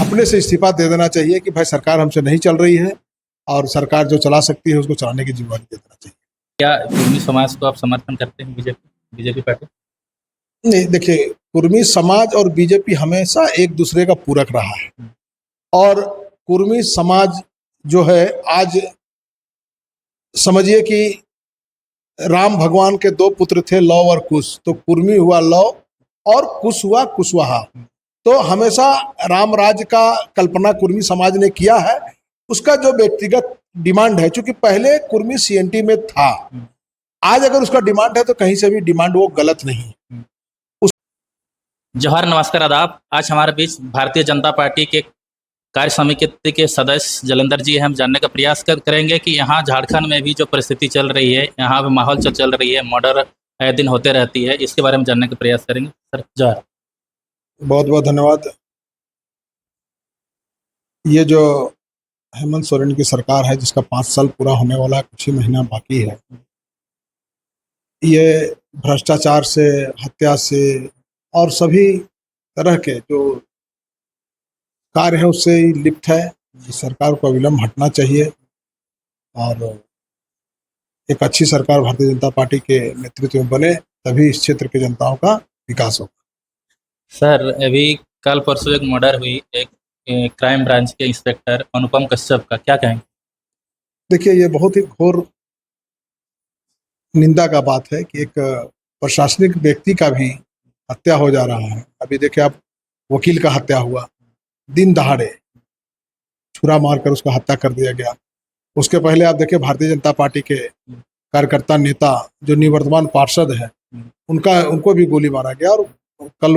अपने से इस्तीफा दे देना चाहिए कि भाई सरकार हमसे नहीं चल रही है और सरकार जो चला सकती है उसको चलाने की जिम्मेदारी दे देना चाहिए। क्या कुर्मी समाज को आप समर्थन करते हैं बीजेपी पार्टी? नहीं, देखिए, कुर्मी समाज और बीजेपी हमेशा एक दूसरे का पूरक रहा है और कुर्मी समाज जो है, आज समझिए कि राम भगवान के दो पुत्र थे, लव और कुश। तो कुर्मी हुआ लव और कुश हुआ कुशवाहा। तो हमेशा राम राज्य का कल्पना कुर्मी समाज ने किया है। उसका जो व्यक्तिगत डिमांड है, चूंकि पहले कुर्मी सीएनटी में था, आज अगर उसका डिमांड है तो कहीं से भी डिमांड वो गलत नहीं। जोहार, नमस्कार, आदाब। आज हमारे बीच भारतीय जनता पार्टी के कार्य समिति के सदस्य जलंधर जी हैं। हम जानने का प्रयास करेंगे कि यहाँ झारखंड में भी जो परिस्थिति चल रही है, यहाँ पे माहौल चल रही है, मर्डर आए दिन होते रहती है, इसके बारे में जानने का प्रयास करेंगे। सर जोहार। बहुत बहुत धन्यवाद। ये जो हेमंत सोरेन की सरकार है, जिसका 5 साल पूरा होने वाला कुछ ही महीना बाकी है, ये भ्रष्टाचार से, हत्या से और सभी तरह के जो कार्य है उससे लिप्त है। इस सरकार को अविलंब हटना चाहिए और एक अच्छी सरकार भारतीय जनता पार्टी के नेतृत्व में बने, तभी इस क्षेत्र के जनताओं का विकास होगा। सर, अभी कल परसों एक मर्डर हुई, एक क्राइम ब्रांच के इंस्पेक्टर अनुपम कश्यप का, क्या कहेंगे? देखिए, ये बहुत ही घोर निंदा का बात है कि एक प्रशासनिक व्यक्ति का भी हत्या हो जा रहा है। अभी देखिए आप, वकील का हत्या हुआ, दिन दहाड़े छुरा मारकर उसका हत्या कर दिया गया। उसके पहले आप देखिए, भारतीय जनता पार्टी के कार्यकर्ता नेता जो निवर्तमान पार्षद है, उनको भी गोली मारा गया और कल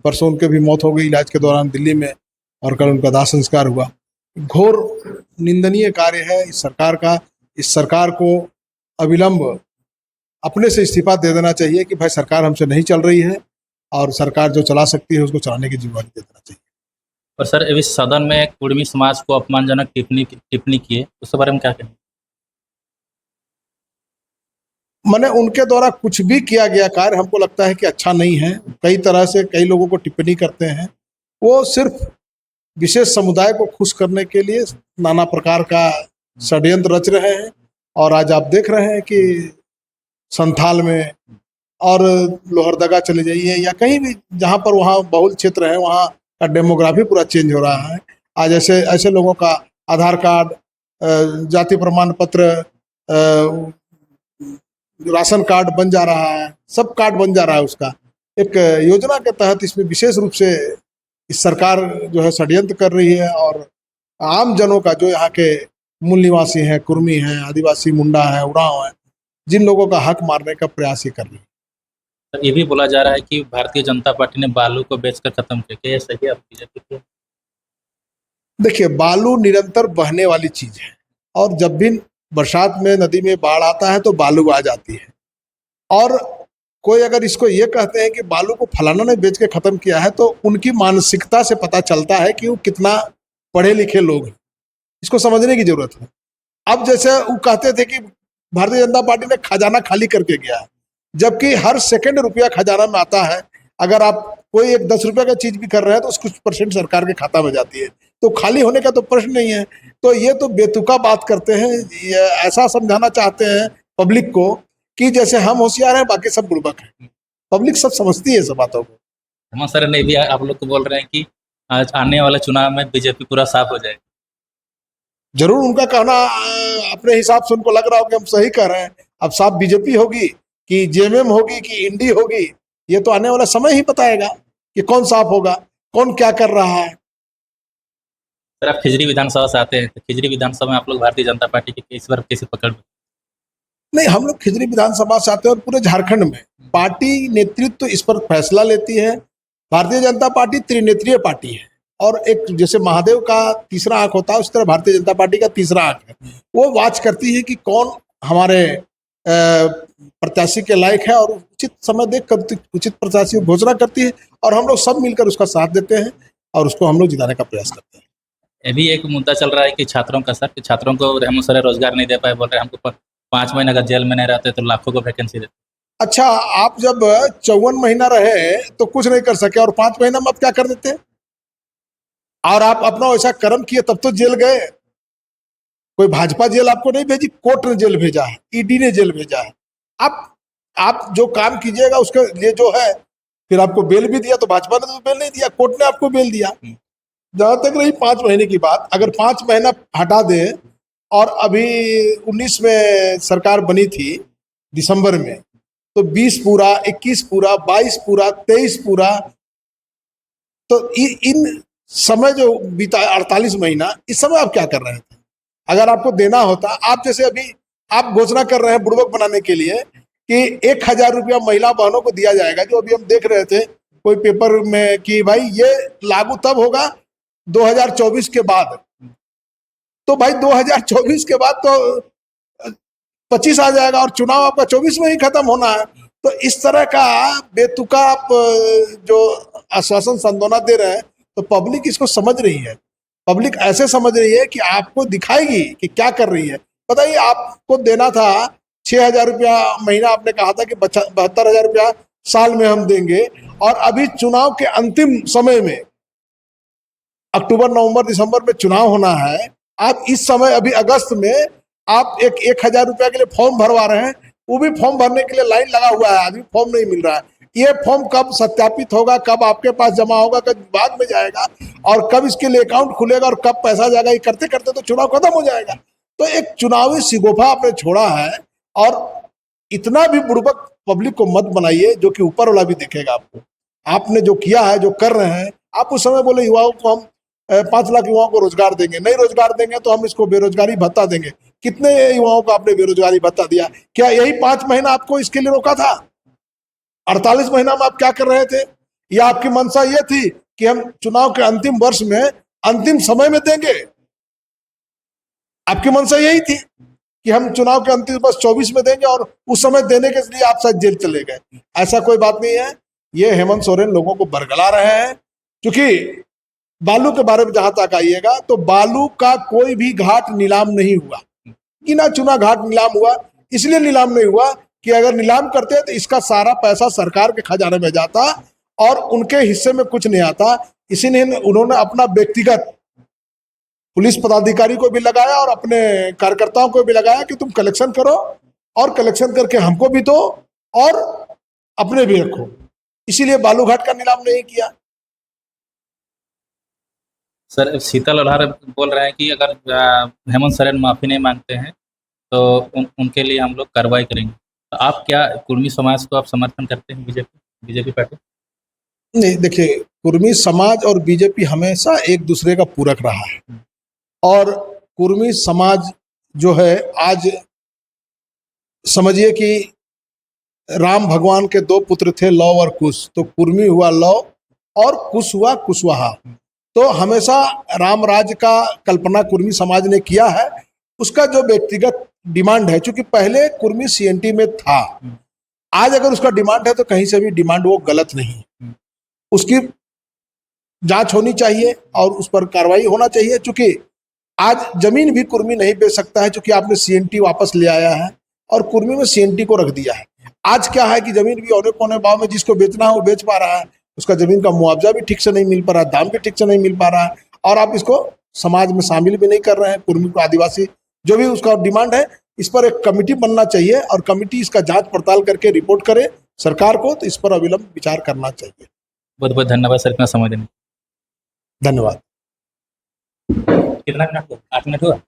परसों उनके भी मौत हो गई इलाज के दौरान दिल्ली में, और कल उनका दाह संस्कार हुआ। घोर निंदनीय कार्य है इस सरकार का। इस सरकार को अविलंब अपने से इस्तीफा दे देना चाहिए कि भाई सरकार हमसे नहीं चल रही है और सरकार जो चला सकती है उसको चलाने की जिम्मेदारी दे देना चाहिए। और सर, अभी सदन में कुर्मी समाज को अपमानजनक टिप्पणी की है, उसके बारे में क्या कहेंगे? मैंने उनके द्वारा कुछ भी किया गया कार्य हमको लगता है कि अच्छा नहीं है। कई तरह से कई लोगों को टिप्पणी करते हैं, वो सिर्फ विशेष समुदाय को खुश करने के लिए नाना प्रकार का षड्यंत्र रच रहे हैं। और आज आप देख रहे हैं कि संथाल में और लोहरदगा चले जाइए या कहीं भी जहाँ पर वहाँ बहुल क्षेत्र है, वहाँ का डेमोग्राफी पूरा चेंज हो रहा है। आज ऐसे लोगों का आधार कार्ड, जाति प्रमाण पत्र, राशन कार्ड बन जा रहा है, सब कार्ड बन जा रहा है उसका। एक योजना के तहत इसमें विशेष रूप से इस सरकार जो है षड्यंत्र कर रही है और आम जनों का, जो यहाँ के मूल निवासी हैं, कुर्मी हैं, आदिवासी, मुंडा है, उरांव है, जिन लोगों का हक मारने का प्रयास ही कर रही है। सर, ये भी बोला जा रहा है कि भारतीय जनता पार्टी ने बालू को बेचकर खत्म किया, क्या ये सही है आपकी बीजेपी? देखिए, बालू निरंतर बहने वाली चीज है और जब भी बरसात में नदी में बाढ़ आता है तो बालू आ जाती है। और कोई अगर इसको ये कहते हैं कि बालू को फलाना ने बेच के खत्म किया है, तो उनकी मानसिकता से पता चलता है कि वो कितना पढ़े लिखे लोग हैं। इसको समझने की जरूरत है। अब जैसे वो कहते थे कि भारतीय जनता पार्टी ने खजाना खाली करके गया है, जबकि हर सेकंड रुपया खजाना में आता है। अगर आप कोई एक 10 रुपये का चीज भी कर रहे हैं तो उसकी कुछ परसेंट सरकार के खाता में जाती है, तो खाली होने का तो प्रश्न नहीं है। तो ये तो बेतुका बात करते हैं, ये ऐसा समझाना चाहते हैं पब्लिक को कि जैसे हम होशियार हैं, बाकी सब बुड़बक हैं। पब्लिक सब समझती है सब बातों को। हेमंत सर ने भी आप लोग को बोल रहे हैं कि आज आने वाले चुनाव में बीजेपी पूरा साफ हो जाएगा। जरूर उनका कहना अपने हिसाब से उनको लग रहा हो कि हम सही कह रहे हैं। अब साफ बीजेपी होगी कि जेएमएम होगी कि इंडी होगी, ये तो आने वाला समय ही बताएगा कि कौन साफ होगा, कौन क्या कर रहा है। सर, आप खिजरी विधानसभा से आते हैं, तो खिजरी विधानसभा में आप लोग भारतीय जनता पार्टी की इस बार कैसे पकड़? नहीं, हम लोग खिजरी विधानसभा से आते हैं और पूरे झारखंड में पार्टी नेतृत्व इस पर फैसला लेती है। भारतीय जनता पार्टी त्रिनेत्रीय पार्टी है और एक जैसे महादेव का तीसरा आंख होता है, उस तरह भारतीय जनता पार्टी का तीसरा आंख है। वो वॉच करती है कि कौन हमारे प्रत्याशी के लायक है और उचित समय देख कर उचित प्रत्याशी घोषणा करती है और हम लोग सब मिलकर उसका साथ देते हैं और उसको हम लोग जिताने का प्रयास करते हैं। अभी एक मुद्दा चल रहा है कि छात्रों का, सर, कि छात्रों को हेमंत सर रोजगार नहीं दे पाए, बोल रहे हैं हमको 5 महीने अगर जेल में नहीं रहते तो लाखों को वैकेंसी देते। अच्छा, आप जब 54 महीना रहे तो कुछ नहीं कर सके और 5 महीना में आप क्या कर देते? और आप अपना वैसा कर्म किए तब तो जेल गए। कोई भाजपा जेल आपको नहीं भेजी, कोर्ट ने जेल भेजा है, ईडी ने जेल भेजा है। आप जो काम कीजिएगा उसके लिए जो है, फिर आपको बेल भी दिया तो भाजपा ने तो बेल नहीं दिया, कोर्ट ने आपको बेल दिया। जहां तक रही 5 महीने की बात, अगर 5 महीना हटा दे और अभी 19 में सरकार बनी थी दिसंबर में, तो 20 पूरा, 21 पूरा, 22 पूरा, 23 पूरा, तो इन समय जो बीता 48 महीना, इस समय आप क्या कर रहे थे? अगर आपको देना होता, आप जैसे अभी आप घोषणा कर रहे हैं बुड़बक बनाने के लिए कि 1000 रुपया महिला बहनों को दिया जाएगा, जो अभी हम देख रहे थे कोई पेपर में कि भाई ये लागू तब होगा 2024 के बाद। तो भाई 2024 के बाद तो 25 आ जाएगा और चुनाव आपका 24 में ही खत्म होना है। तो इस तरह का बेतुका आप जो आश्वासन संतोना दे रहे हैं, तो पब्लिक इसको समझ रही है। पब्लिक ऐसे समझ रही है कि आपको दिखाएगी कि क्या कर रही है। बताइए, आपको देना था 6000 रुपया महीना, आपने कहा था कि 72,000 रुपया साल में हम देंगे, और अभी चुनाव के अंतिम समय में अक्टूबर, नवंबर, दिसंबर में चुनाव होना है। आप इस समय अभी अगस्त में आप 1000 रुपया के लिए फॉर्म भरवा रहे हैं, वो भी फॉर्म भरने के लिए लाइन लगा हुआ है, आदमी फॉर्म नहीं मिल रहा है। ये फॉर्म कब सत्यापित होगा, कब आपके पास जमा होगा, कब विभाग में जाएगा, और कब इसके लिए अकाउंट खुलेगा और कब पैसा जाएगा, ये करते करते तो चुनाव खत्म हो जाएगा। तो एक चुनावी सिगोफा आपने छोड़ा है, और इतना भी बुड़बक पब्लिक को मत बनाइए, जो कि ऊपर वाला भी देखेगा आपको। आपने जो किया है, जो कर रहे हैं, आप उस समय बोले युवाओं को हम 5 लाख युवाओं को रोजगार देंगे, नहीं रोजगार देंगे तो हम इसको बेरोजगारी भत्ता देंगे। कितने युवाओं को आपने बेरोजगारी भत्ता दिया? क्या यही 5 महीना आपको इसके लिए रोका था? 48 महीना में आप क्या कर रहे थे? या आपकी मंशा ये थी कि हम चुनाव के अंतिम वर्ष में, अंतिम समय में देंगे? आपकी मंशा यही थी कि हम चुनाव के अंतिम वर्ष 24 में देंगे, और उस समय देने के लिए आप शायद जेल चले गए। ऐसा कोई बात नहीं है। ये हेमंत सोरेन लोगों को बरगला रहे हैं। क्योंकि बालू के बारे में जहां तक आइएगा, तो बालू का कोई भी घाट नीलाम नहीं हुआ, गिना चुना घाट नीलाम हुआ। इसलिए नीलाम नहीं हुआ कि अगर नीलाम करते तो इसका सारा पैसा सरकार के खजाने में जाता और उनके हिस्से में कुछ नहीं आता। इसीलिए उन्होंने अपना व्यक्तिगत पुलिस पदाधिकारी को भी लगाया और अपने कार्यकर्ताओं को भी लगाया कि तुम कलेक्शन करो, और कलेक्शन करके हमको भी दो और अपने भी रखो। इसीलिए बालूघाट का नीलाम नहीं किया। सर, शीतल लोहार बोल रहे हैं कि अगर हेमंत सोरेन माफ़ी नहीं मांगते हैं तो उनके लिए हम लोग कार्रवाई करेंगे। तो आप क्या कुर्मी समाज को आप समर्थन करते हैं, बीजेपी पार्टी? नहीं, देखिए, कुर्मी समाज और बीजेपी हमेशा एक दूसरे का पूरक रहा है। और कुर्मी समाज जो है, आज समझिए कि राम भगवान के 2 पुत्र थे, लव और कुश। तो कुर्मी हुआ लव और कुश हुआ कुशवाहा। तो हमेशा राम राज्य का कल्पना कुर्मी समाज ने किया है। उसका जो व्यक्तिगत डिमांड है, चूंकि पहले कुर्मी सीएनटी में था, आज अगर उसका डिमांड है तो कहीं से भी डिमांड वो गलत नहीं, उसकी जांच होनी चाहिए और उस पर कार्रवाई होना चाहिए। चूंकि आज जमीन भी कुर्मी नहीं बेच सकता है, चूंकि आपने सीएनटी वापस ले आया है और कुर्मी में सीएनटी को रख दिया है। आज क्या है कि जमीन भी औने पौने भाव में जिसको बेचना है वो बेच पा रहा है, उसका जमीन का मुआवजा भी ठीक से नहीं मिल पा रहा है, दाम भी ठीक से नहीं मिल पा रहा है, और आप इसको समाज में शामिल भी नहीं कर रहे हैं। कुर्मी को, आदिवासी जो भी उसका डिमांड है, इस पर एक कमेटी बनना चाहिए और कमेटी इसका जांच पड़ताल करके रिपोर्ट करे सरकार को, तो इस पर अविलंब विचार करना चाहिए। बहुत बहुत धन्यवाद सर, इतना समय देने। धन्यवाद। कितना मिनट हुआ? 8 मिनट हुआ।